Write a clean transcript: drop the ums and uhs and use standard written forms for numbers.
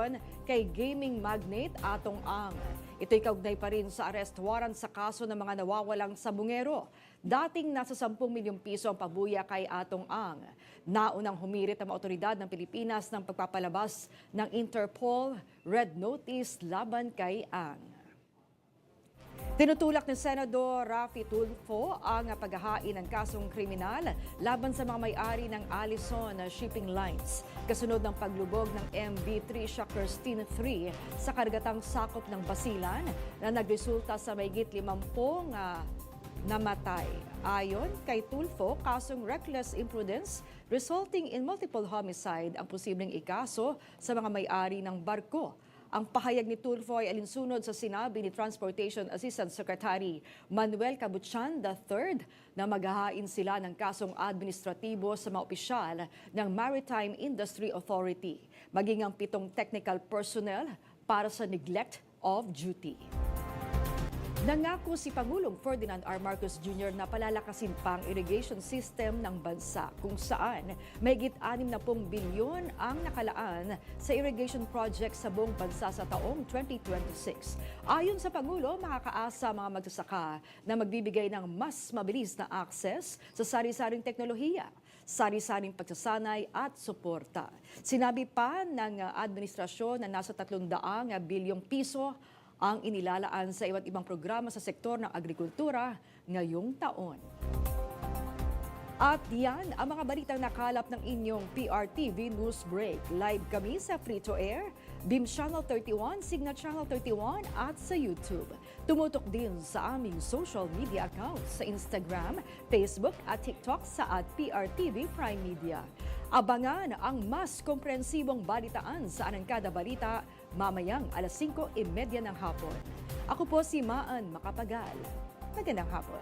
investigasyon kay gaming magnate Atong Ang. Ito'y kaugnay pa rin sa arrest warrant sa kaso ng mga nawawalang sabungero. Dating nasa 10 milyong piso ang pabuya kay Atong Ang. Naunang humirit ang mga otoridad ng Pilipinas ng pagpapalabas ng Interpol Red Notice laban kay Ang. Tinutulak ni Senador Raffy Tulfo ang paghahain ng kasong kriminal laban sa mga may-ari ng Allison Shipping Lines kasunod ng paglubog ng MV3 Shockers Tin 3 sa karagatang sakop ng Basilan na nagresulta sa mahigit 50 namatay. Ayon kay Tulfo, kasong reckless imprudence resulting in multiple homicide ang posibleng ikaso sa mga may-ari ng barko. Ang pahayag ni Tulfo ay alinsunod sa sinabi ni Transportation Assistant Secretary Manuel Cabutsan III na maghahain sila ng kasong administratibo sa mga opisyal ng Maritime Industry Authority, maging ang 7 technical personnel para sa neglect of duty. Nangako si Pangulong Ferdinand R. Marcos Jr. na palalakasin pang irrigation system ng bansa kung saan mahigit 60 bilyon ang nakalaan sa irrigation project sa buong bansa sa taong 2026. Ayon sa Pangulo, makakaasa mga magsasaka na magbibigay ng mas mabilis na access sa sari-saring teknolohiya, sari-saring pagsasanay at suporta. Sinabi pa ng administrasyon na nasa 300 bilyong piso ang inilalaan sa iba't ibang programa sa sektor ng agrikultura ngayong taon. At yan ang mga balitang nakalap ng inyong PRTV News Break. Live kami sa Free-to-Air, Beam Channel 31, Signal Channel 31 at sa YouTube. Tumutok din sa aming social media accounts sa Instagram, Facebook at TikTok sa @PRTV Prime Media. Abangan ang mas komprehensibong balitaan sa Arangkada Balita mamayang alas 5:30 ng hapon. Ako po si Maan Macapagal. Magandang hapon.